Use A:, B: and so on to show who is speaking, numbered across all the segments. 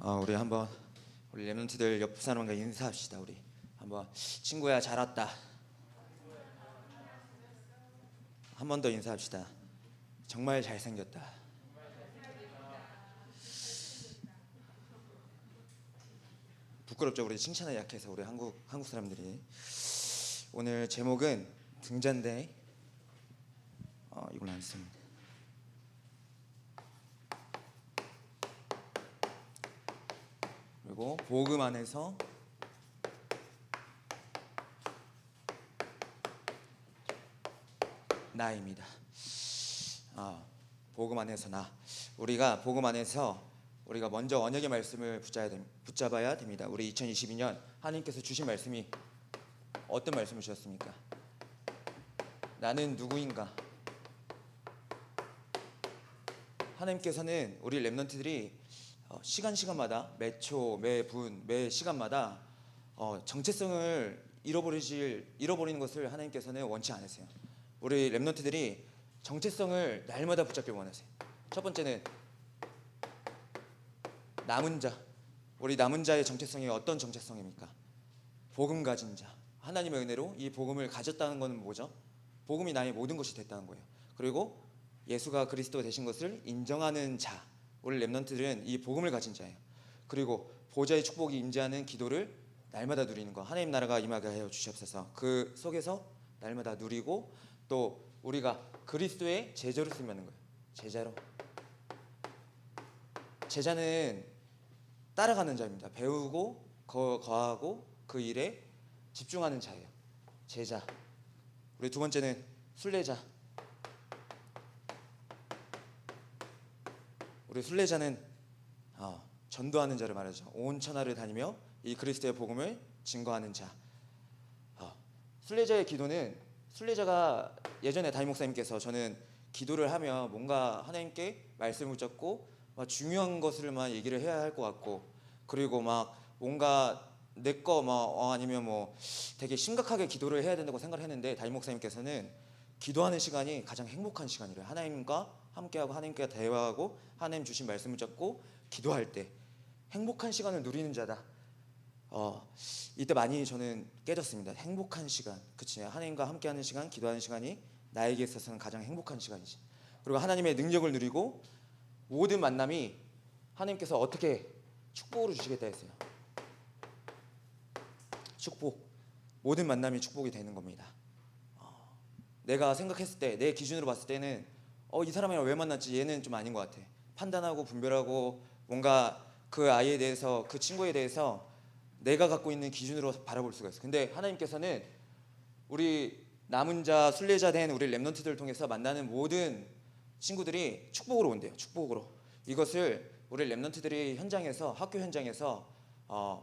A: 우리 한번 우리 랩런트들 옆 사람과 인사합시다. 우리 한번 친구야 잘 왔다. 한 번 더 인사합시다. 정말 잘생겼다. 부끄럽죠. 우리 칭찬에 약해서 우리 한국 사람들이. 오늘 제목은 등잔대. 이걸 안 씁니다. 그리고 복음 안에서 나입니다. 복음 안에서 나. 우리가 복음 안에서 우리가 먼저 언약의 말씀을 붙잡아야 됩니다. 우리 2022년 하나님께서 주신 말씀이 어떤 말씀을 주셨습니까? 나는 누구인가? 하나님께서는 우리 랩런트들이 시간마다 매 초, 매 분, 매 시간마다 정체성을 잃어버리는 것을 하나님께서는 원치 않으세요. 우리 랩런트들이 정체성을 날마다 붙잡길 원하세요. 첫 번째는 남은 자. 우리 남은 자의 정체성이 어떤 정체성입니까? 복음 가진 자. 하나님의 은혜로 이 복음을 가졌다는 것은 뭐죠? 복음이 나의 모든 것이 됐다는 거예요. 그리고 예수가 그리스도 되신 것을 인정하는 자. 우리 랩런트들은 이 복음을 가진 자예요. 그리고 보좌의 축복이 임재하는 기도를 날마다 누리는 거. 하나님 나라가 임하게 하여 주시옵소서. 그 속에서 날마다 누리고 또 우리가 그리스도의 제자로 쓰임받는 거예요. 제자로. 제자는 따라가는 자입니다. 배우고 거하고 그 일에 집중하는 자예요. 제자. 우리 두 번째는 순례자. 우리 순례자는 전도하는 자를 말하죠. 온 천하를 다니며 이 그리스도의 복음을 증거하는 자. 순례자의 기도는 순례자가 예전에 담임 목사님께서 저는 기도를 하면 뭔가 하나님께 말씀을 붙잡고 막 중요한 것을만 얘기를 해야 할 것 같고 그리고 막 뭔가 내 거 아니면 뭐 되게 심각하게 기도를 해야 된다고 생각을 했는데 담임 목사님께서는 기도하는 시간이 가장 행복한 시간이래요. 하나님과 함께하고 하나님과 대화하고 하나님 주신 말씀을 잡고 기도할 때 행복한 시간을 누리는 자다. 이때 많이 저는 깨졌습니다. 행복한 시간, 그치? 하나님과 함께하는 시간, 기도하는 시간이 나에게 있어서는 가장 행복한 시간이지. 그리고 하나님의 능력을 누리고 모든 만남이 하나님께서 어떻게 축복으로 주시겠다 했어요. 축복. 모든 만남이 축복이 되는 겁니다. 내가 생각했을 때, 내 기준으로 봤을 때는 이 사람이랑 왜 만났지? 얘는 좀 아닌 것 같아. 판단하고 분별하고 뭔가 그 아이에 대해서, 그 친구에 대해서 내가 갖고 있는 기준으로 바라볼 수가 있어. 근데 하나님께서는 우리 남은 자, 순례자 된 우리 랩런트들을 통해서 만나는 모든 친구들이 축복으로 온대요. 축복으로. 이것을 우리 랩런트들이 현장에서, 학교 현장에서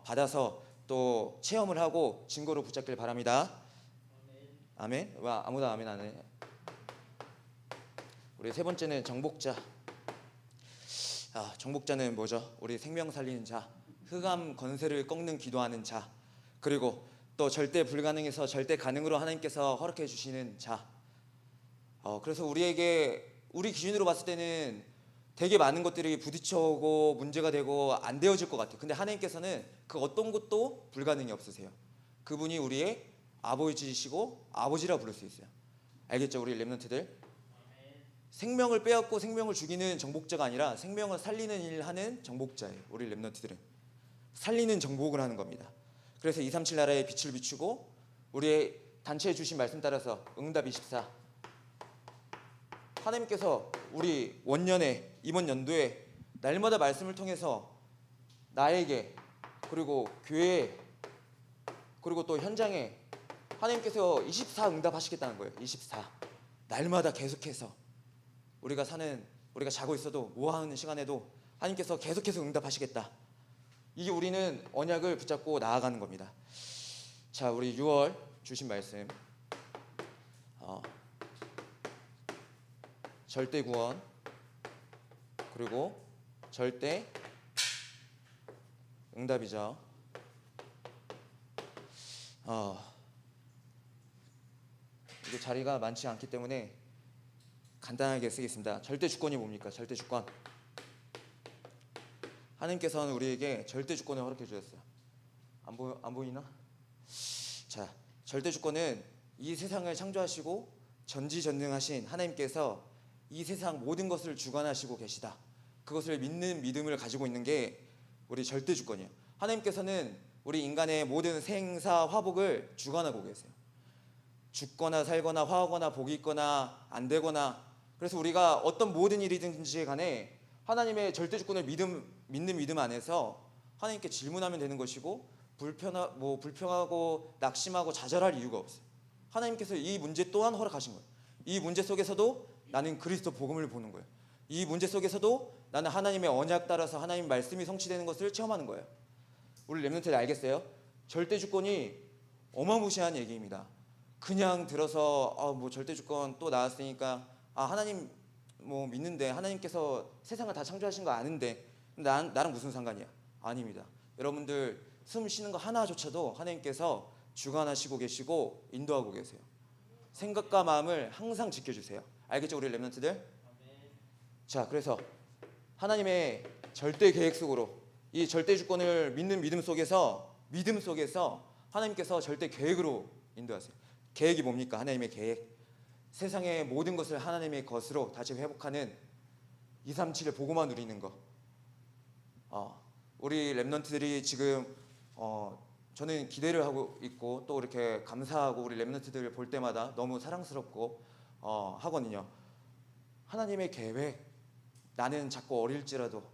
A: 받아서 또 체험을 하고 증거로 붙잡길 바랍니다. 아멘. 와, 아무도 아멘 안 해. 우리 세 번째는 정복자. 정복자는 뭐죠? 우리 생명 살리는 자, 흑암 권세를 꺾는 기도하는 자, 그리고 또 절대 불가능에서 절대 가능으로 하나님께서 허락해 주시는 자. 그래서 우리 기준으로 봤을 때는 되게 많은 것들이 부딪혀오고 문제가 되고 안 되어질 것 같아요. 근데 하나님께서는 그 어떤 것도 불가능이 없으세요. 그분이 우리의 아버지시고 아버지라 부를 수 있어요. 알겠죠? 우리 랩런트들. 생명을 빼앗고 생명을 죽이는 정복자가 아니라 생명을 살리는 일을 하는 정복자예요. 우리 랩런트들은 살리는 정복을 하는 겁니다. 그래서 237 나라에 빛을 비추고 우리의 단체에 주신 말씀 따라서 응답 24. 하나님께서 우리 원년에 이번 연도에 날마다 말씀을 통해서 나에게 그리고 교회에 그리고 또 현장에 하나님께서 24 응답하시겠다는 거예요. 24. 날마다 계속해서 우리가 자고 있어도 모아하는 시간에도 하나님께서 계속해서 응답하시겠다. 이게 우리는 언약을 붙잡고 나아가는 겁니다. 자, 우리 6월 주신 말씀. 절대 구원 그리고 절대 응답이죠. 이게 자리가 많지 않기 때문에 간단하게 쓰겠습니다. 절대 주권이 뭡니까? 절대 주권. 하나님께서는 우리에게 절대 주권을 허락해 주셨어요. 안 보이나? 자, 절대 주권은 이 세상을 창조하시고 전지전능하신 하나님께서 이 세상 모든 것을 주관하시고 계시다. 그것을 믿는 믿음을 가지고 있는 게 우리 절대 주권이에요. 하나님께서는 우리 인간의 모든 생사 화복을 주관하고 계세요. 죽거나 살거나 화하거나 복이 있거나 안 되거나, 그래서 우리가 어떤 모든 일이든지 간에 하나님의 절대 주권을 믿는 믿음 안에서 하나님께 질문하면 되는 것이고, 불평하고 낙심하고 좌절할 이유가 없어요. 하나님께서 이 문제 또한 허락하신 거예요. 이 문제 속에서도 나는 그리스도 복음을 보는 거예요. 이 문제 속에서도 나는 하나님의 언약 따라서 하나님 말씀이 성취되는 것을 체험하는 거예요. 우리 렘넌트들 알겠어요? 절대 주권이 어마무시한 얘기입니다. 그냥 들어서 뭐 절대 주권 또 나왔으니까 하나님 뭐 믿는데, 하나님께서 세상을 다 창조하신 거 아는데 나랑 무슨 상관이야? 아닙니다. 여러분들 숨 쉬는 거 하나조차도 하나님께서 주관하시고 계시고 인도하고 계세요. 생각과 마음을 항상 지켜주세요. 알겠죠, 우리 렘넌트들? 자, 그래서 하나님의 절대 계획 속으로, 이 절대 주권을 믿는 믿음 속에서 하나님께서 절대 계획으로 인도하세요. 계획이 뭡니까? 하나님의 계획. 세상의 모든 것을 하나님의 것으로 다시 회복하는 237을 보고만 누리는 거. 우리 렘넌트들이 지금 저는 기대를 하고 있고 또 이렇게 감사하고 우리 렘넌트들을 볼 때마다 너무 사랑스럽고 하거든요. 하나님의 계획, 나는 자꾸 어릴지라도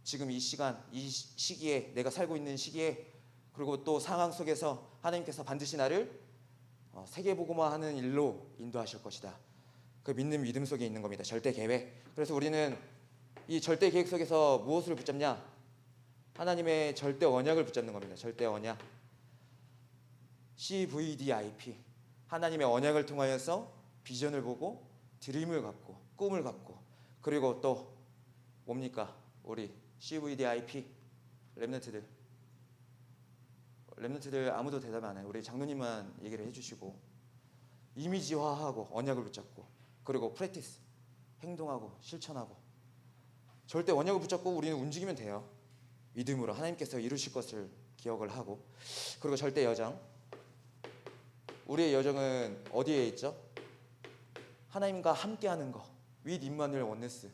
A: 지금 이 시간, 이 시기에, 내가 살고 있는 시기에, 그리고 또 상황 속에서 하나님께서 반드시 나를 세계복음화 하는 일로 인도하실 것이다. 그 믿는 믿음 속에 있는 겁니다. 절대 계획. 그래서 우리는 이 절대 계획 속에서 무엇을 붙잡냐? 하나님의 절대 언약을 붙잡는 겁니다. 절대 언약. CVDIP. 하나님의 언약을 통하여서 비전을 보고 드림을 갖고 꿈을 갖고, 그리고 또 뭡니까? 우리 CVDIP 렘넌트들 아무도 대답 안 해요. 우리 장로님만 얘기를 해주시고, 이미지화하고 언약을 붙잡고, 그리고 프랙티스, 행동하고 실천하고, 절대 언약을 붙잡고 우리는 움직이면 돼요. 믿음으로 하나님께서 이루실 것을 기억을 하고. 그리고 절대 여정. 우리의 여정은 어디에 있죠? 하나님과 함께하는 거. with 임마누엘 원네스.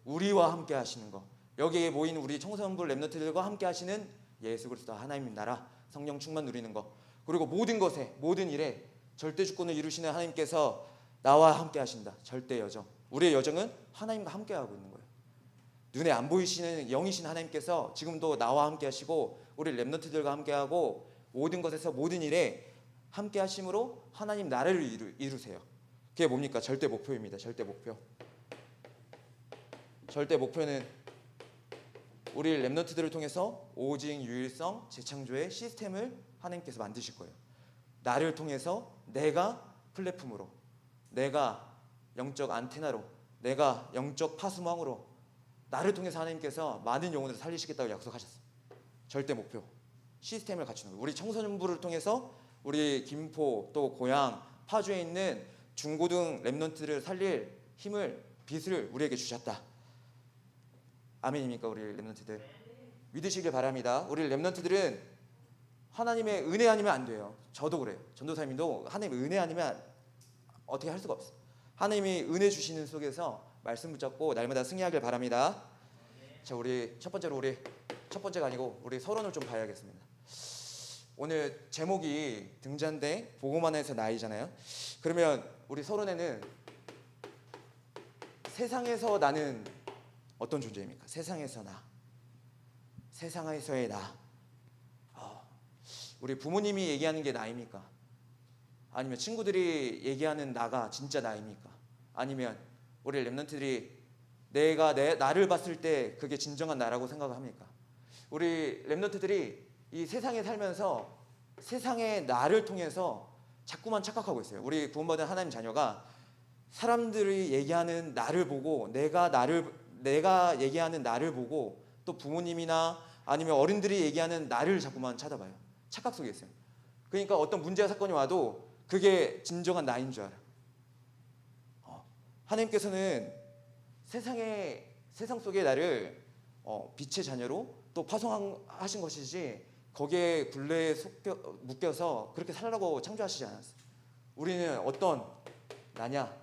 A: 우리와 함께 하시는 거. 여기에 모인 우리 청소년부 렘넌트들과 함께 하시는 예수 그리스도 하나님 나라, 성령 충만 누리는 거. 그리고 모든 것에, 모든 일에 절대 주권을 이루시는 하나님께서 나와 함께 하신다. 절대 여정. 우리의 여정은 하나님과 함께 하고 있는 거예요. 눈에 안 보이시는 영이신 하나님께서 지금도 나와 함께 하시고 우리 렘넌트들과 함께 하고 모든 것에서 모든 일에 함께 하심으로 하나님 나라를 이루세요. 그게 뭡니까? 절대 목표입니다. 절대 목표. 절대 목표는 우리 렘넌트들을 통해서 오직 유일성 재창조의 시스템을 하나님께서 만드실 거예요. 나를 통해서, 내가 플랫폼으로, 내가 영적 안테나로, 내가 영적 파수망으로, 나를 통해서 하나님께서 많은 영혼을 살리시겠다고 약속하셨어요. 절대 목표, 시스템을 갖추는 거예요. 우리 청소년부를 통해서 우리 김포 또 고향 파주에 있는 중고등 렘넌트를 살릴 힘을, 빛을 우리에게 주셨다. 아멘입니까? 우리 렘넌트들 믿으시길 바랍니다. 우리 렘넌트들은 하나님의 은혜 아니면 안 돼요. 저도 그래요. 전도사님도 하나님의 은혜 아니면 어떻게 할 수가 없어요. 하나님이 은혜 주시는 속에서 말씀 붙잡고 날마다 승리하길 바랍니다. 자, 우리 첫 번째가 아니고 우리 서론을 좀 봐야겠습니다. 오늘 제목이 등잔대 보고만 해서 나이잖아요. 그러면 우리 서론에는 세상에서 나는 어떤 존재입니까? 세상에서 나, 세상에서의 나. 우리 부모님이 얘기하는 게 나입니까? 아니면 친구들이 얘기하는 나가 진짜 나입니까? 아니면 우리 렘넌트들이 나를 봤을 때 그게 진정한 나라고 생각을 합니까? 우리 렘넌트들이 이 세상에 살면서 세상의 나를 통해서 자꾸만 착각하고 있어요. 우리 구원받은 하나님 자녀가 사람들이 얘기하는 나를 보고, 내가 얘기하는 나를 보고, 또 부모님이나 아니면 어른들이 얘기하는 나를 자꾸만 찾아봐요. 착각 속에 있어요. 그러니까 어떤 문제와 사건이 와도 그게 진정한 나인 줄 알아요. 하나님께서는 세상 속의 나를 빛의 자녀로, 또 파송하신 것이지 거기에 굴레에 묶여서 그렇게 살라고 창조하시지 않았어요. 우리는 어떤 나냐?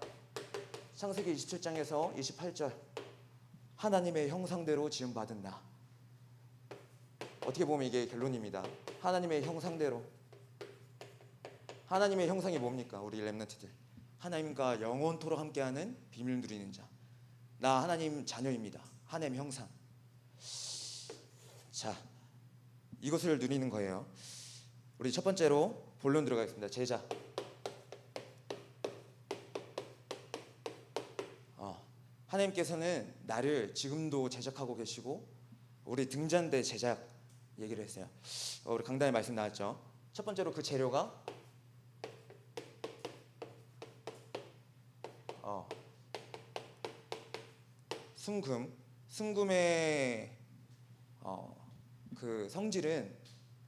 A: 창세기 27장에서 28절 하나님의 형상대로 지음받은 나. 어떻게 보면 이게 결론입니다. 하나님의 형상대로. 하나님의 형상이 뭡니까? 우리 렘넌트들. 하나님과 영원토록 함께하는 비밀 누리는 자. 나 하나님 자녀입니다. 하나님 형상. 자, 이것을 누리는 거예요. 우리 첫 번째로 본론 들어가겠습니다. 제자. 하나님께서는 나를 지금도 제작하고 계시고 우리 등잔대 제작 얘기를 했어요. 우리 강단에 말씀 나왔죠. 첫 번째로 그 재료가 순금. 순금의 그 성질은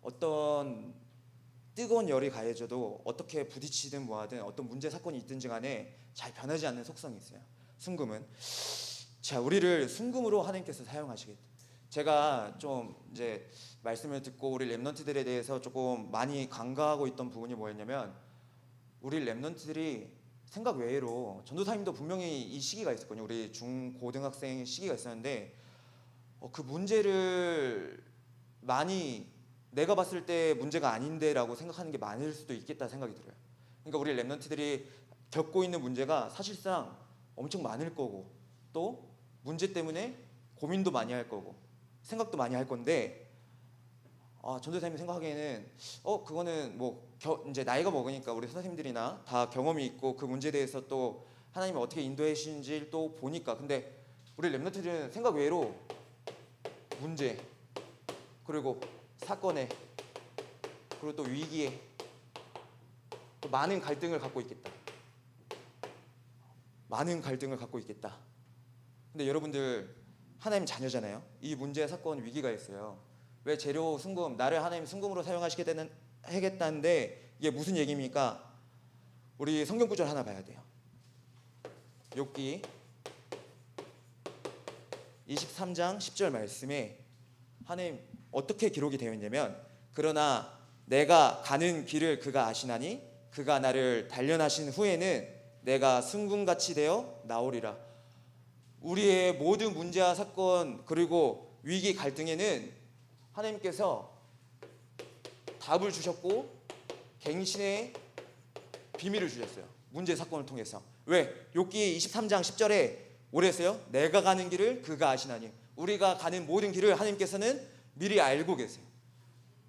A: 어떤 뜨거운 열이 가해져도 어떻게 부딪히든 뭐하든 어떤 문제 사건이 있든지 간에 잘 변하지 않는 속성이 있어요. 순금은. 자, 우리를 순금으로 하나님께서 사용하시겠다. 제가 좀 이제 말씀을 듣고 우리 렘넌트들에 대해서 조금 많이 간과하고 있던 부분이 뭐였냐면 우리 렘넌트들이 생각 외로 전도사님도 분명히 이 시기가 있었거든요. 우리 중고등학생 시기가 있었는데 그 문제를 많이 내가 봤을 때 문제가 아닌데라고 생각하는 게 많을 수도 있겠다 생각이 들어요. 그러니까 우리 렘넌트들이 겪고 있는 문제가 사실상 엄청 많을 거고 또 문제 때문에 고민도 많이 할 거고 생각도 많이 할 건데 전도사님이 생각하기에는 그거는 뭐 이제 나이가 먹으니까 우리 선생님들이나 다 경험이 있고 그 문제에 대해서 또 하나님이 어떻게 인도해 주시는지 또 보니까 근데 우리 렘넌트들은 생각 외로 문제 그리고 사건에 그리고 또 위기에 또 많은 갈등을 갖고 있겠다. 많은 갈등을 갖고 있겠다. 근데 여러분들 하나님 자녀잖아요. 이 문제, 사건, 위기가 있어요. 왜 재료 순금, 나를 하나님 순금으로 사용하시겠다는데 이게 무슨 얘기입니까? 우리 성경 구절 하나 봐야 돼요. 욥기 23장 10절 말씀에 하나님 어떻게 기록이 되어 있냐면 그러나 내가 가는 길을 그가 아시나니 그가 나를 단련하신 후에는 내가 순금같이 되어 나오리라. 우리의 모든 문제와 사건 그리고 위기 갈등에는 하나님께서 답을 주셨고 갱신의 비밀을 주셨어요. 문제 사건을 통해서. 왜? 욥기 23장 10절에 뭐랬어요? 내가 가는 길을 그가 아시나니. 우리가 가는 모든 길을 하나님께서는 미리 알고 계세요.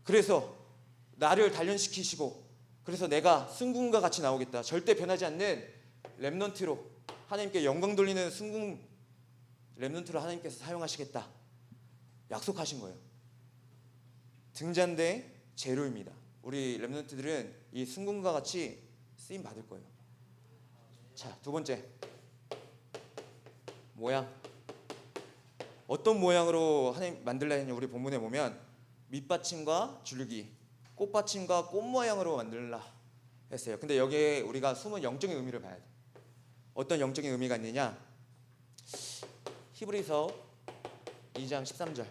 A: 그래서 나를 단련시키시고 그래서 내가 순금과 같이 나오겠다. 절대 변하지 않는 렘넌트로 하나님께 영광 돌리는 순금 렘넌트로 하나님께서 사용하시겠다. 약속하신 거예요. 등잔대 재료입니다. 우리 렘넌트들은 이 순금과 같이 쓰임 받을 거예요. 자, 두 번째 모양. 어떤 모양으로 하나님 만들라 했냐 우리 본문에 보면 밑받침과 줄기, 꽃받침과 꽃 모양으로 만들라 했어요. 근데 여기에 우리가 숨은 영적인 의미를 봐야 돼. 어떤 영적인 의미가 있느냐? 히브리서 2장 13절.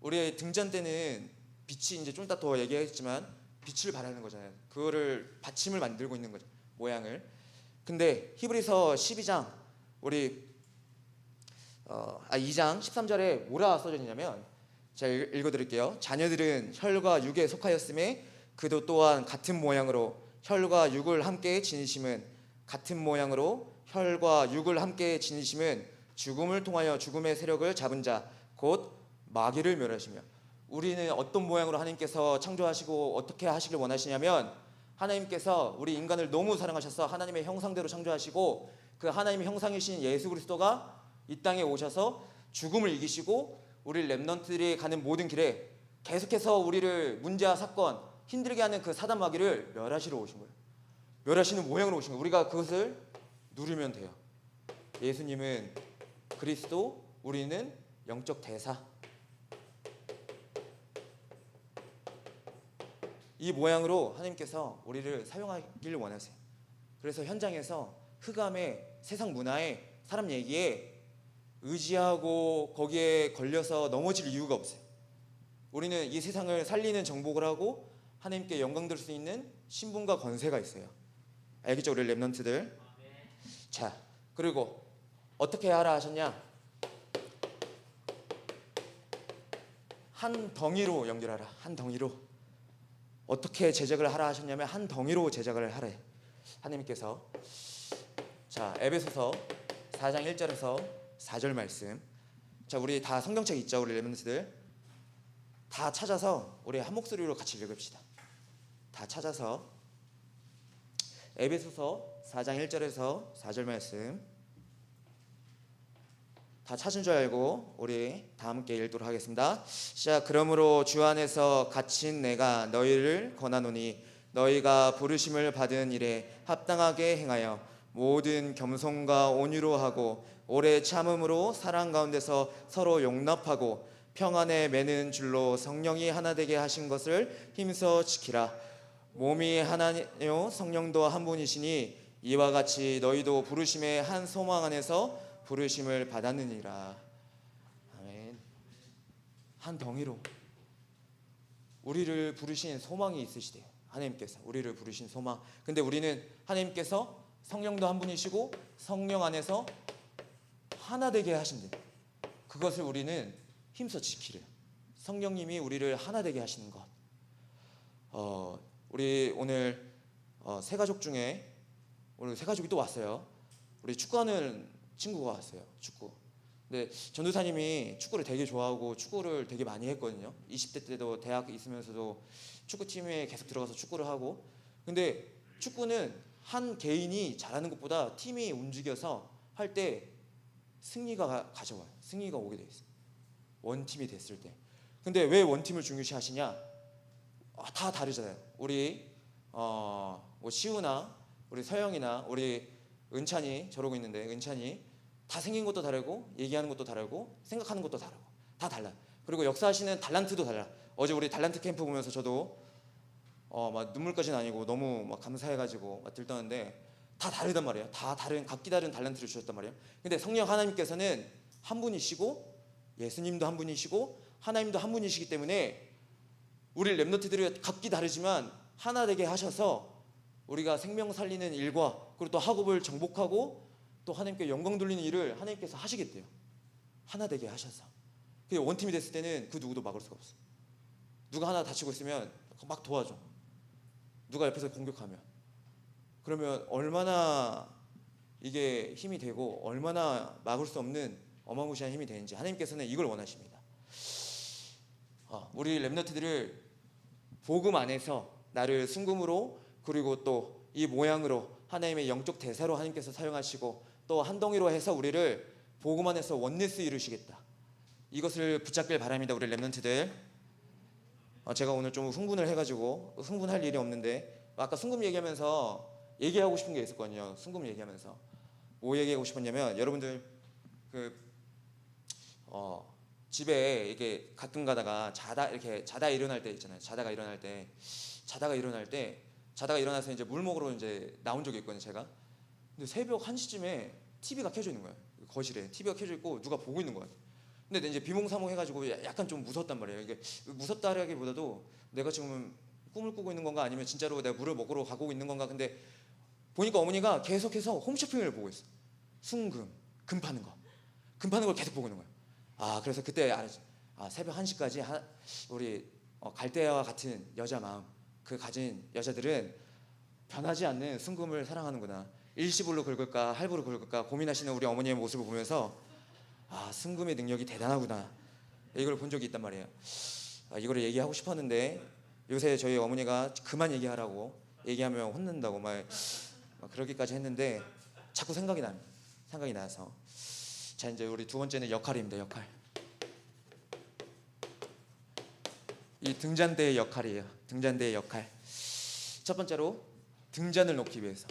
A: 우리의 등잔대는 빛이 이제 좀 이따 더 얘기하겠지만 빛을 발하는 거잖아요. 그거를 받침을 만들고 있는 거죠. 모양을. 근데 히브리서 12장 우리 2장 13절에 뭐라 써져 있냐면 제가 읽어드릴게요. 자녀들은 혈과 육에 속하였음에 그도 또한 같은 모양으로 혈과 육을 함께 지니심은 같은 모양으로 혈과 육을 함께 지니심은 죽음을 통하여 죽음의 세력을 잡은 자 곧 마귀를 멸하시며. 우리는 어떤 모양으로 하나님께서 창조하시고 어떻게 하시길 원하시냐면 하나님께서 우리 인간을 너무 사랑하셔서 하나님의 형상대로 창조하시고 그 하나님의 형상이신 예수 그리스도가 이 땅에 오셔서 죽음을 이기시고 우리 렘넌트들이 가는 모든 길에 계속해서 우리를 문제와 사건 힘들게 하는 그 사단 마귀를 멸하시러 오신 거예요. 멸하시는 모양으로 오신 거예요. 우리가 그것을 누리면 돼요. 예수님은 그리스도, 우리는 영적 대사. 이 모양으로 하나님께서 우리를 사용하기를 원하세요. 그래서 현장에서 흑암에 세상 문화에 사람 얘기에 의지하고 거기에 걸려서 넘어질 이유가 없어요. 우리는 이 세상을 살리는 정복을 하고 하나님께 영광 돌 수 있는 신분과 권세가 있어요. 알겠죠, 우리 렘넌트들? 자, 그리고 어떻게 하라 하셨냐? 한 덩이로 연결하라. 한 덩이로. 어떻게 제작을 하라 하셨냐면 한 덩이로 제작을 하래. 하나님께서. 자, 에베소서 4장 1절에서 4절 말씀. 자, 우리 다 성경책 있죠, 우리 렘넌트들? 다 찾아서 우리 한 목소리로 같이 읽읍시다. 다 찾아서 에베소서 4장 1절에서 4절 말씀 다 찾은 줄 알고 우리 다 함께 읽도록 하겠습니다. 시작. 그러므로 주 안에서 갇힌 내가 너희를 권하노니 너희가 부르심을 받은 일에 합당하게 행하여 모든 겸손과 온유로 하고 오래 참음으로 사랑 가운데서 서로 용납하고 평안에 매는 줄로 성령이 하나 되게 하신 것을 힘써 지키라. 몸이 하나요 성령도 한 분이시니 이와 같이 너희도 부르심의 한 소망 안에서 부르심을 받았느니라. 아멘. 한 덩이로 우리를 부르신 소망이 있으시대요. 하나님께서 우리를 부르신 소망. 근데 우리는 하나님께서 성령도 한 분이시고 성령 안에서 하나 되게 하신대요. 그것을 우리는 힘써 지키래요. 성령님이 우리를 하나 되게 하시는 것. 우리 오늘 세 가족 중에 오늘 세 가족이 또 왔어요. 우리 축구하는 친구가 왔어요. 축구. 근데 전도사님이 축구를 되게 좋아하고 축구를 되게 많이 했거든요. 20대 때도 대학 있으면서도 축구팀에 계속 들어가서 축구를 하고. 근데 축구는 한 개인이 잘하는 것보다 팀이 움직여서 할 때 승리가 가져와요. 승리가 오게 돼 있어요. 원팀이 됐을 때. 근데 왜 원팀을 중요시 하시냐? 다 다르잖아요. 우리 뭐 시우나 우리 서영이나 우리 은찬이 저러고 있는데 은찬이 다 생긴 것도 다르고 얘기하는 것도 다르고 생각하는 것도 다르고 다 달라. 그리고 역사하시는 달란트도 달라. 어제 우리 달란트 캠프 보면서 저도 막 눈물까지는 아니고 너무 막 감사해가지고 막 들떴는데 다 다르단 말이에요. 다 다른 각기 다른 달란트를 주셨단 말이에요. 근데 성령 하나님께서는 한 분이시고 예수님도 한 분이시고 하나님도 한 분이시기 때문에 우리 렘넌트들이 각기 다르지만 하나 되게 하셔서 우리가 생명 살리는 일과 그리고 또 학업을 정복하고 또 하나님께 영광 돌리는 일을 하나님께서 하시겠대요. 하나 되게 하셔서. 원팀이 됐을 때는 그 누구도 막을 수가 없어. 누가 하나 다치고 있으면 막 도와줘. 누가 옆에서 공격하면. 그러면 얼마나 이게 힘이 되고 얼마나 막을 수 없는 어마무시한 힘이 되는지 하나님께서는 이걸 원하십니다. 우리 렘넌트들을 복음 안에서 나를 순금으로 그리고 또 이 모양으로 하나님의 영적 대사로 하나님께서 사용하시고 또 한 덩이로 해서 우리를 복음 안에서 원네스 이루시겠다. 이것을 붙잡길 바랍니다. 우리 렘넌트들. 제가 오늘 좀 흥분을 해가지고 흥분할 일이 없는데 아까 순금 얘기하면서 얘기하고 싶은 게 있었거든요. 순금 얘기하면서 뭐 얘기하고 싶었냐면 여러분들 집에 이게 가끔 가다가 자다 일어날 때 있잖아요. 자다가 일어나서 이제 물 먹으러 이제 나온 적이 있거든요. 제가. 근데 새벽 1시쯤에 TV가 켜져 있는 거예요. 거실에 TV가 켜져 있고 누가 보고 있는 거예요. 근데 이제 비몽사몽 해가지고 약간 좀 무섭단 말이에요. 이게 무섭다라기보다도 내가 지금 꿈을 꾸고 있는 건가 아니면 진짜로 내가 물을 먹으러 가고 있는 건가. 근데 보니까 어머니가 계속해서 홈쇼핑을 보고 있어. 금 파는 걸 계속 보고 있는 거예요. 그래서 그때 알았지. 새벽 1시까지 우리 갈대와 같은 여자 마음 그 가진 여자들은 변하지 않는 순금을 사랑하는구나. 일시불로 긁을까 할부로 긁을까 고민하시는 우리 어머니의 모습을 보면서 순금의 능력이 대단하구나. 이걸 본 적이 있단 말이에요. 이거를 얘기하고 싶었는데 요새 저희 어머니가 그만 얘기하라고 얘기하면 혼난다고 막 그러기까지 했는데 자꾸 생각이 나서. 자, 이제 우리 두 번째는 역할입니다. 역할. 이 등잔대의 역할이에요. 등잔대의 역할. 첫 번째로 등잔을 놓기 위해서.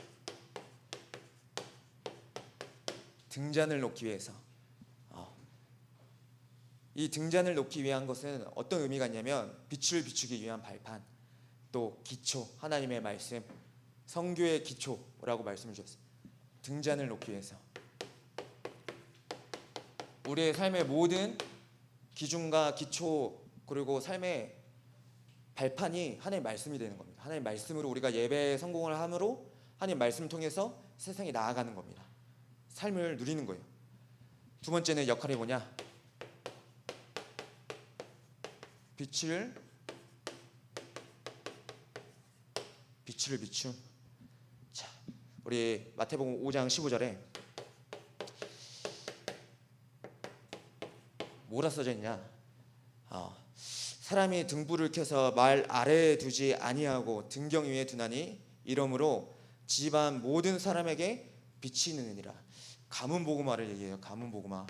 A: 이 등잔을 놓기 위한 것은 어떤 의미가 있냐면 빛을 비추기 위한 발판, 또 기초, 하나님의 말씀, 성교의 기초라고 말씀을 주셨어요. 등잔을 놓기 위해서. 우리의 삶의 모든 기준과 기초 그리고 삶의 발판이 하나님의 말씀이 되는 겁니다. 하나님의 말씀으로 우리가 예배에 성공을 함으로 하나님의 말씀을 통해서 세상에 나아가는 겁니다. 삶을 누리는 거예요. 두 번째는 역할이 뭐냐? 빛을 비춤. 자, 우리 마태복음 5장 15절에 뭐라 써져 있냐? 사람이 등불을 켜서 말 아래에 두지 아니하고 등경 위에 두나니 이러므로 집안 모든 사람에게 빛이 있느니라. 가문 복음화를 얘기해요. 가문 복음화.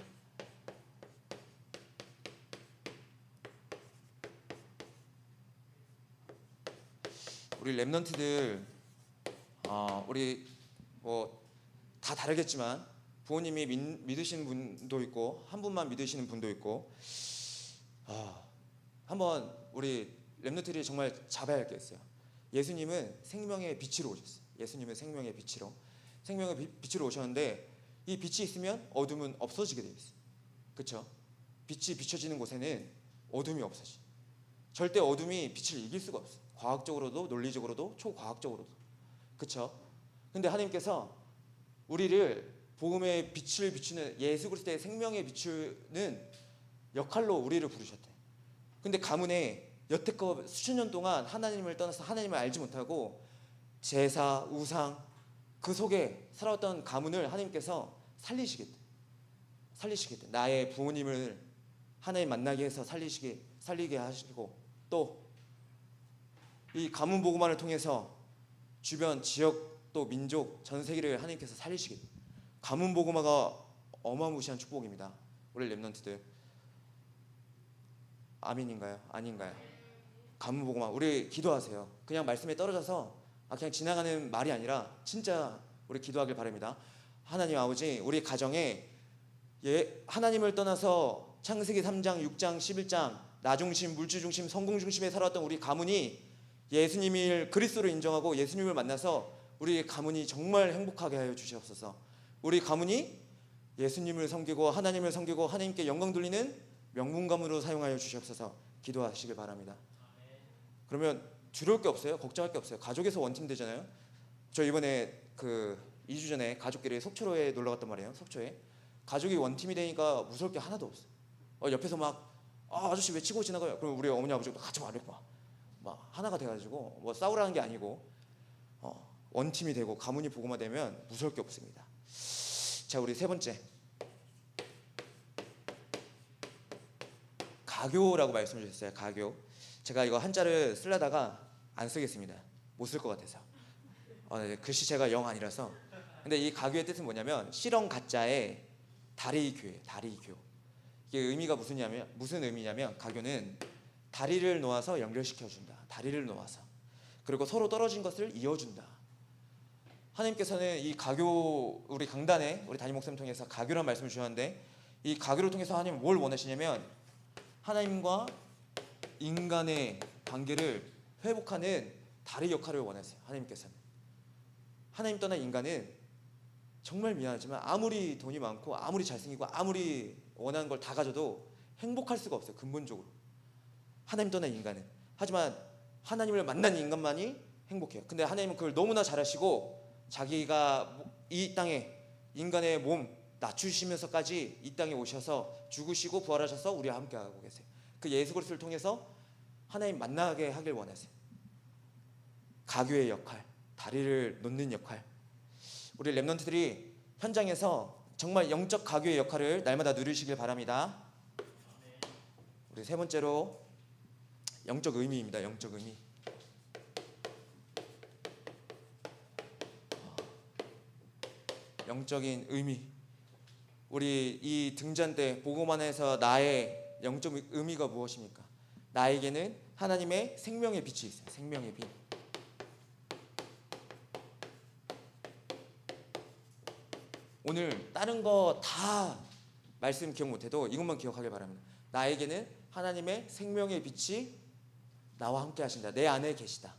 A: 우리 렘넌트들 우리 뭐 다 다르겠지만 부모님이 믿으시는 분도 있고 한 분만 믿으시는 분도 있고 한번 우리 렘넌트들이 정말 잡아야 할 게 있어요. 예수님은 생명의 빛으로 오셨어요. 예수님은 생명의 빛으로 오셨는데 이 빛이 있으면 어둠은 없어지게 되어 있어요. 그렇죠? 빛이 비춰지는 곳에는 어둠이 없어지. 절대 어둠이 빛을 이길 수가 없어요. 과학적으로도 논리적으로도 초과학적으로도. 그렇죠? 근데 하나님께서 우리를 복음의 빛을 비추는 예수 그리스도의 생명에 비추는 역할로 우리를 부르셨대. 근데 가문에 여태껏 수천 년 동안 하나님을 떠나서 하나님을 알지 못하고 제사, 우상 그 속에 살아왔던 가문을 하나님께서 살리시겠대. 나의 부모님을 하나님 만나게 해서 살리게 하시고 또 이 가문 복음화를 통해서 주변 지역 또 민족 전 세계를 하나님께서 살리시겠대. 가문 복음화가 어마무시한 축복입니다. 우리 렘넌트들 아멘인가요? 아닌가요? 가문 복음화 우리 기도하세요. 그냥 말씀에 떨어져서 그냥 지나가는 말이 아니라 진짜 우리 기도하길 바랍니다. 하나님 아버지 우리 가정에 하나님을 떠나서 창세기 3장 6장 11장 나 중심 물질 중심 성공 중심에 살아왔던 우리 가문이 예수님을 그리스도로 인정하고 예수님을 만나서 우리 가문이 정말 행복하게 하여 주시옵소서. 우리 가문이 예수님을 섬기고 하나님을 섬기고 하나님께 영광 돌리는 명문 가문으로 사용하여 주시옵소서. 기도하시길 바랍니다. 그러면 두려울 게 없어요. 걱정할 게 없어요. 가족에서 원팀 되잖아요. 저 이번에 2주 전에 가족끼리 속초로에 놀러 갔단 말이에요. 속초에 가족이 원팀이 되니까 무서울 게 하나도 없어요. 옆에서 막 아저씨 왜 치고 지나가요? 그럼 우리 어머니 아버지가 같이 말했고 막 하나가 돼가지고 뭐 싸우라는 게 아니고 원팀이 되고 가문이 복음화되면 무서울 게 없습니다. 자, 우리 세 번째 가교라고 말씀해 주셨어요. 가교. 제가 이거 한자를 쓰려다가 안 쓰겠습니다. 못 쓸 것 같아서. 글씨체가 영 아니라서. 근데 이 가교의 뜻은 뭐냐면 실형 가짜의 다리교예요. 다리교. 이게 의미가 무슨 의미냐면 가교는 다리를 놓아서 연결시켜준다. 다리를 놓아서. 그리고 서로 떨어진 것을 이어준다. 하나님께서는 이 가교 우리 강단에 우리 담임 목사님 통해서 가교란 말씀을 주셨는데 이 가교를 통해서 하나님은 뭘 원하시냐면 하나님과 인간의 관계를 회복하는 다리 역할을 원하세요. 하나님께서는. 하나님 떠난 인간은 정말 미안하지만 아무리 돈이 많고 아무리 잘생기고 아무리 원하는 걸 다 가져도 행복할 수가 없어요. 근본적으로. 하나님 떠난 인간은. 하지만 하나님을 만난 인간만이 행복해요. 근데 하나님은 그걸 너무나 잘하시고 자기가 이 땅에 인간의 몸 낮추시면서까지 이 땅에 오셔서 죽으시고 부활하셔서 우리와 함께하고 계세요. 그 예수 그리스도를 통해서 하나님 만나게 하길 원하세요. 가교의 역할, 다리를 놓는 역할. 우리 렘넌트들이 현장에서 정말 영적 가교의 역할을 날마다 누리시길 바랍니다. 우리 세 번째로 영적 의미입니다. 영적 의미. 영적인 의미. 우리 이 등잔 때 복음안에서 나의 영적 의미가 무엇입니까? 나에게는 하나님의 생명의 빛이 있어요. 생명의 빛. 오늘 다른 거 다 말씀 기억 못해도 이것만 기억하길 바랍니다. 나에게는 하나님의 생명의 빛이 나와 함께 하신다. 내 안에 계시다.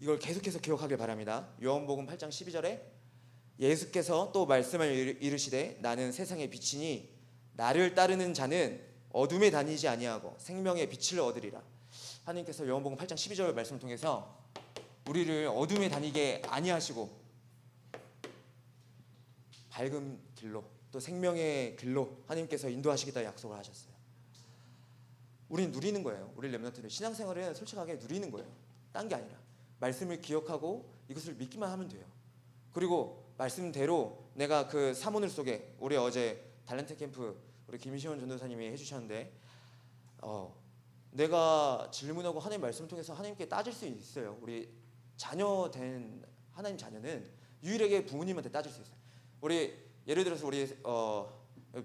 A: 이걸 계속해서 기억하길 바랍니다. 요한복음 8장 12절에 예수께서 또 말씀을 이르시되 나는 세상의 빛이니 나를 따르는 자는 어둠에 다니지 아니하고 생명의 빛을 얻으리라. 하나님께서 요한복음 8장 12절 말씀을 통해서 우리를 어둠에 다니게 아니하시고 밝은 길로 또 생명의 길로 하나님께서 인도하시겠다 약속을 하셨어요. 우리는 누리는 거예요. 우리 렘넌트는 신앙생활은 솔직하게 누리는 거예요. 딴 게 아니라 말씀을 기억하고 이것을 믿기만 하면 돼요. 그리고 말씀대로 내가 그 사모늘 속에 우리 어제 달란트 캠프 우리 김시원 전도사님이 해주셨는데 내가 질문하고 하나님 말씀을 통해서 하나님께 따질 수 있어요. 우리 자녀 된 하나님 자녀는 유일하게 부모님한테 따질 수 있어요. 우리 예를 들어서 우리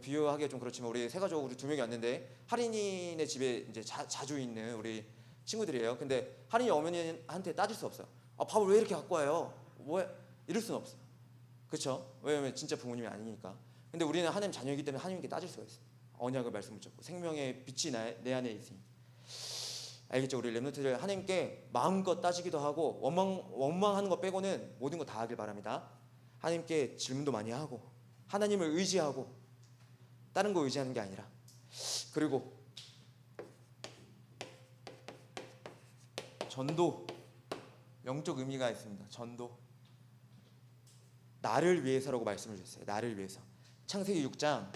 A: 비유하기가 좀 그렇지만 우리 세 가족 우리 2명이 왔는데 할인이네 집에 이제 자주 있는 우리 친구들이에요. 근데 할인이 어머니한테 따질 수 없어요. 밥을 왜 이렇게 갖고 와요? 뭐 이럴 수는 없어요. 그렇죠? 왜냐면 진짜 부모님이 아니니까. 근데 우리는 하나님 자녀이기 때문에 하나님께 따질 수가 있어요. 언약을 말씀을 붙잡고 생명의 빛이 내 안에 있으니. 알겠죠? 우리 렘넌트들 하나님께 마음껏 따지기도 하고 원망하는 거 빼고는 모든 거 다 하길 바랍니다. 하나님께 질문도 많이 하고 하나님을 의지하고 다른 거 의지하는 게 아니라. 그리고 전도, 영적 의미가 있습니다. 전도, 나를 위해서라고 말씀을 주셨어요. 나를 위해서. 창세기 6장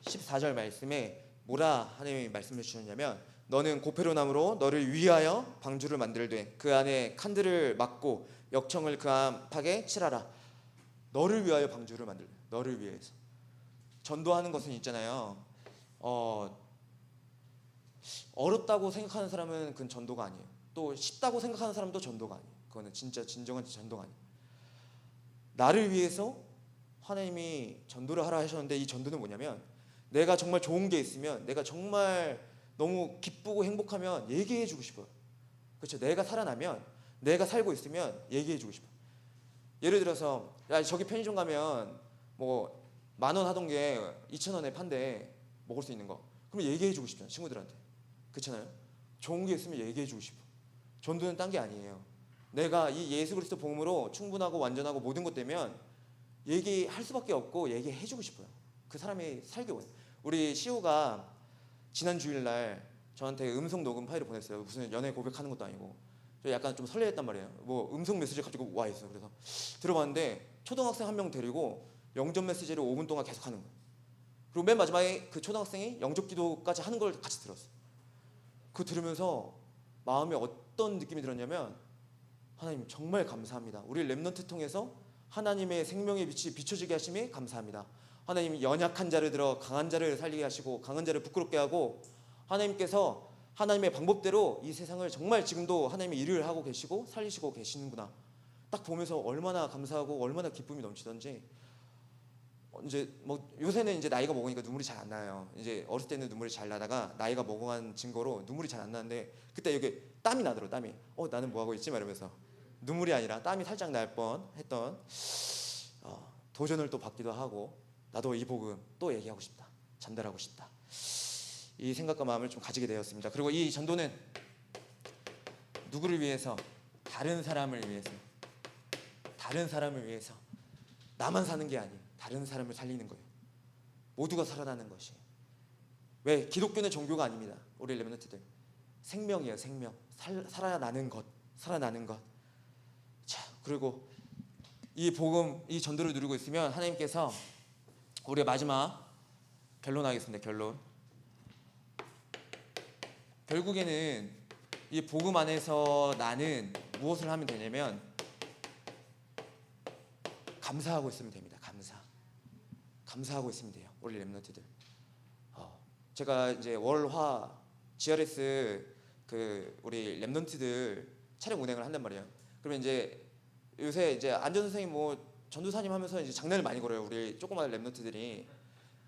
A: 14절 말씀에 뭐라 하나님이 말씀해 주셨냐면 너는 고페로 나무로 너를 위하여 방주를 만들되 그 안에 칸들을 막고 역청을 그 안팎에 칠하라. 너를 위하여 방주를 만들되, 너를 위해서. 전도하는 것은 있잖아요. 어렵다고 생각하는 사람은 그건 전도가 아니에요. 또 쉽다고 생각하는 사람도 전도가 아니에요. 그거는 진짜 진정한 전도가 아니에요. 나를 위해서 하나님이 전도를 하라 하셨는데 이 전도는 뭐냐면 내가 정말 좋은 게 있으면 내가 정말 너무 기쁘고 행복하면 얘기해 주고 싶어요. 그렇죠? 내가 살아나면 내가 살고 있으면 얘기해 주고 싶어요. 예를 들어서 야 저기 편의점 가면 뭐 10,000원 하던 게 2,000원에 판대 먹을 수 있는 거. 그러면 얘기해 주고 싶잖아요. 친구들한테. 그렇잖아요? 좋은 게 있으면 얘기해 주고 싶어. 전도는 딴 게 아니에요. 내가 이 예수 그리스도 복음으로 충분하고 완전하고 모든 것 되면 얘기할 수밖에 없고 얘기해 주고 싶어요. 그 사람이 살기 원해요. 우리 시호가 지난 주일날 저한테 음성 녹음 파일을 보냈어요. 무슨 연애 고백하는 것도 아니고 저 약간 좀 설레했단 말이에요. 뭐 음성 메시지 갑자기 와 있어. 그래서 들어봤는데 초등학생 한 명 데리고 영접 메시지를 5분 동안 계속 하는 거예요. 그리고 맨 마지막에 그 초등학생이 영접 기도까지 하는 걸 같이 들었어요. 그거 들으면서 마음에 어떤 느낌이 들었냐면 하나님 정말 감사합니다. 우리 렘넌트 통해서 하나님의 생명의 빛이 비춰지게 하심에 감사합니다. 하나님 연약한 자를 들어 강한 자를 살리게 하시고 강한 자를 부끄럽게 하고 하나님께서 하나님의 방법대로 이 세상을 정말 지금도 하나님이 일을 하고 계시고 살리시고 계시는구나. 딱 보면서 얼마나 감사하고 얼마나 기쁨이 넘치던지 이제 뭐 요새는 이제 나이가 먹으니까 눈물이 잘 안 나요. 이제 어렸을 때는 눈물이 잘 나다가 나이가 먹어간 증거로 눈물이 잘 안 나는데 그때 여기 땀이 나더라고. 땀이 나는 뭐 하고 있지? 이러면서 눈물이 아니라 땀이 살짝 날 뻔했던 도전을 또 받기도 하고 나도 이 복음 또 얘기하고 싶다. 전달하고 싶다. 이 생각과 마음을 좀 가지게 되었습니다. 그리고 이 전도는 누구를 위해서? 다른 사람을 위해서. 다른 사람을 위해서. 나만 사는 게 아니에요. 다른 사람을 살리는 거예요. 모두가 살아나는 것이. 왜? 기독교는 종교가 아닙니다. 우리 렘넌트들. 생명이에요. 생명. 살아나는 것. 살아나는 것. 자, 그리고 이 복음, 이 전도를 누리고 있으면 하나님께서 우리의 마지막 결론하겠습니다. 결론. 결국에는 이 복음 안에서 나는 무엇을 하면 되냐면 감사하고 있으면 됩니다. 감사하고 있으면 돼요. 우리 렘넌트들. 제가 이제 월화 GRS 그 우리 렘넌트들 차량 운행을 한단 말이에요. 그러면 이제 요새 이제 안전 선생님 뭐 전도사님 하면서 이제 장난을 많이 걸어요. 우리 조그마한 렘넌트들이.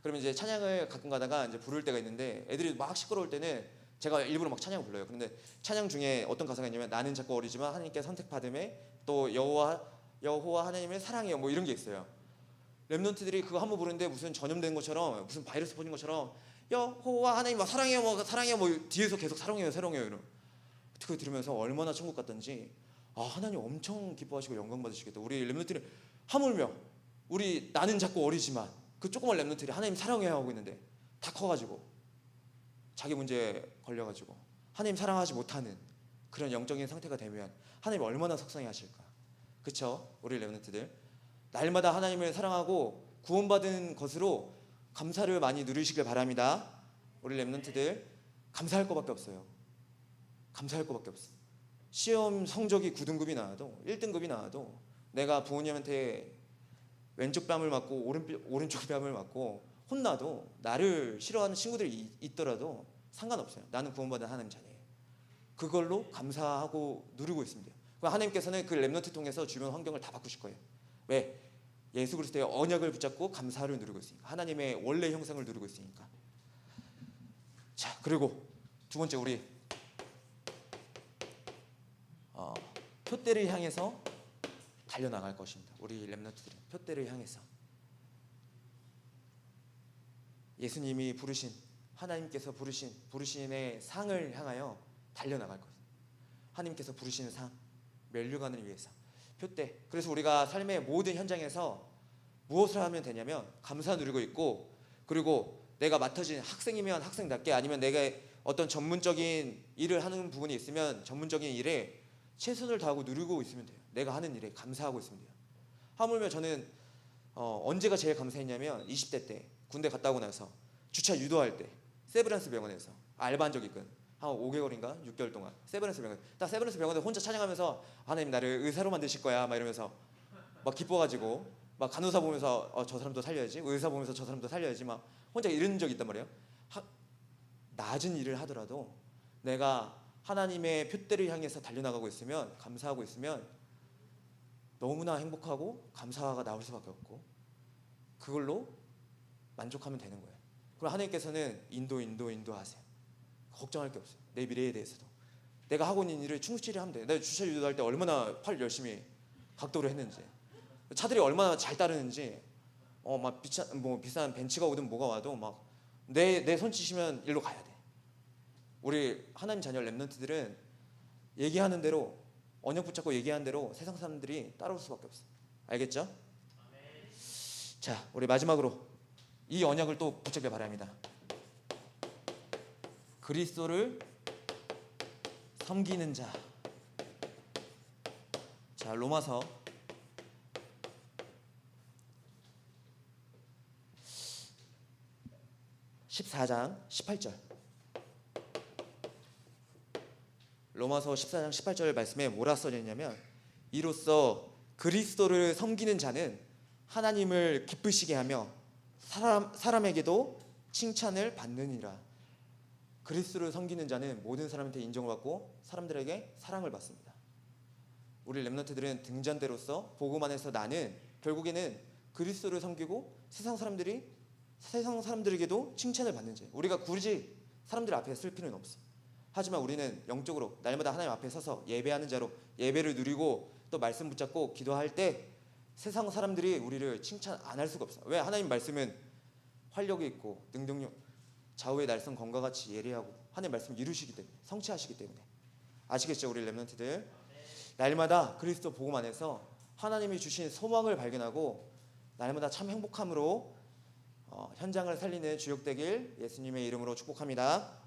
A: 그러면 이제 찬양을 가끔 가다가 이제 부를 때가 있는데 애들이 막 시끄러울 때는 제가 일부러 막 찬양을 불러요. 그런데 찬양 중에 어떤 가사가 있냐면 나는 작고 어리지만 하나님께 선택받음에 또 여호와 하나님을 사랑해요. 뭐 이런 게 있어요. 렘넌트들이 그거 한번 부르는데 무슨 전염된 것처럼 무슨 바이러스 퍼진 것처럼 여호와 하나님 막 사랑해요 뭐 뒤에서 계속 사랑해요 이러. 그거 들으면서 얼마나 천국 같던지 하나님 엄청 기뻐하시고 영광 받으시겠다. 우리 렘넌트들이 하물며 나는 자꾸 어리지만 그 조그만 렘넌트들이 하나님 사랑해야 하고 있는데 다 커가지고 자기 문제에 걸려가지고 하나님 사랑하지 못하는 그런 영적인 상태가 되면 하나님 얼마나 속상해 하실까. 그쵸? 우리 렘넌트들 날마다 하나님을 사랑하고 구원받은 것으로 감사를 많이 누리시길 바랍니다. 우리 렘넌트들 감사할 것밖에 없어요. 감사할 것밖에 없어. 시험 성적이 9등급이 나와도 1등급이 나와도 내가 부모님한테 왼쪽 뺨을 맞고 오른쪽 뺨을 맞고 혼나도 나를 싫어하는 친구들이 있더라도 상관없어요. 나는 구원받은 하나님 자녀예요. 그걸로 감사하고 누리고 있습니다. 하나님께서는 그 렘넌트 통해서 주변 환경을 다 바꾸실 거예요. 왜? 예수 그리스도의 언약을 붙잡고 감사를 누리고 있으니까. 하나님의 원래 형상을 누리고 있으니까. 자, 그리고 두 번째 우리 표대를 향해서 달려나갈 것입니다. 우리 렘넌트들은 표대를 향해서 예수님이 부르신 하나님께서 부르신의 상을 향하여 달려나갈 것입니다. 하나님께서 부르시는 상, 멸류관을 위해서 표대. 그래서 우리가 삶의 모든 현장에서 무엇을 하면 되냐면 감사 누리고 있고, 그리고 내가 맡아진 학생이면 학생답게, 아니면 내가 어떤 전문적인 일을 하는 부분이 있으면 전문적인 일에 최선을 다하고 누리고 있으면 돼요. 내가 하는 일에 감사하고 있으면 돼요. 하물며 저는 언제가 제일 감사했냐면 20대 때 군대 갔다 오고 나서 주차 유도할 때 세브란스 병원에서 알바한 적이 있거든. 한 5개월인가 6개월 동안 세브란스 병원, 딱 세브란스 병원에 혼자 찬양하면서 하나님 나를 의사로 만드실 거야 막 이러면서 막 기뻐가지고 막 간호사 보면서 저 사람도 살려야지, 의사 보면서 저 사람도 살려야지 막 혼자 이런 적이 있단 말이에요. 낮은 일을 하더라도 내가 하나님의 표대를 향해서 달려나가고 있으면, 감사하고 있으면 너무나 행복하고 감사가 나올 수밖에 없고 그걸로 만족하면 되는 거예요. 그럼 하나님께서는 인도하세요. 걱정할 게 없어요. 내 미래에 대해서도 내가 하고 있는 일을 충실히 하면 돼요. 내가 주차 유도할 때 얼마나 팔 열심히 각도를 했는지, 차들이 얼마나 잘 따르는지, 막 비싼 벤츠가 오든 뭐가 와도 막 내 손치시면 일로 가야 돼. 우리 하나님 자녀 렘넌트들은 얘기하는 대로, 언약 붙잡고 얘기하는 대로 세상 사람들이 따라올 수밖에 없어요. 알겠죠? 자, 우리 마지막으로 이 언약을 또 붙잡기 바랍니다. 그리스도를 섬기는 자. 자, 로마서 14장 18절. 로마서 14장 18절 말씀에 뭐라 써져 있냐면, 이로써 그리스도를 섬기는 자는 하나님을 기쁘시게 하며 사람에게도 칭찬을 받느니라. 그리스도를 섬기는 자는 모든 사람한테 인정을 받고 사람들에게 사랑을 받습니다. 우리 렘넌트들은 등잔대로서 복음 안에서 나는 결국에는 그리스도를 섬기고 세상 사람들에게도 칭찬을 받는 자. 우리가 굳이 사람들 앞에 쓸 필요는 없어. 하지만 우리는 영적으로 날마다 하나님 앞에 서서 예배하는 자로 예배를 누리고 또 말씀 붙잡고 기도할 때 세상 사람들이 우리를 칭찬 안 할 수가 없어. 왜? 하나님 말씀은 활력이 있고 능동력, 좌우의 날선 검과 같이 예리하고 하나님 말씀 이루시기 때문에, 성취하시기 때문에. 아시겠죠? 우리 렘넌트들 날마다 그리스도 복음 안에서 하나님이 주신 소망을 발견하고 날마다 참 행복함으로 현장을 살리는 주역되길 예수님의 이름으로 축복합니다.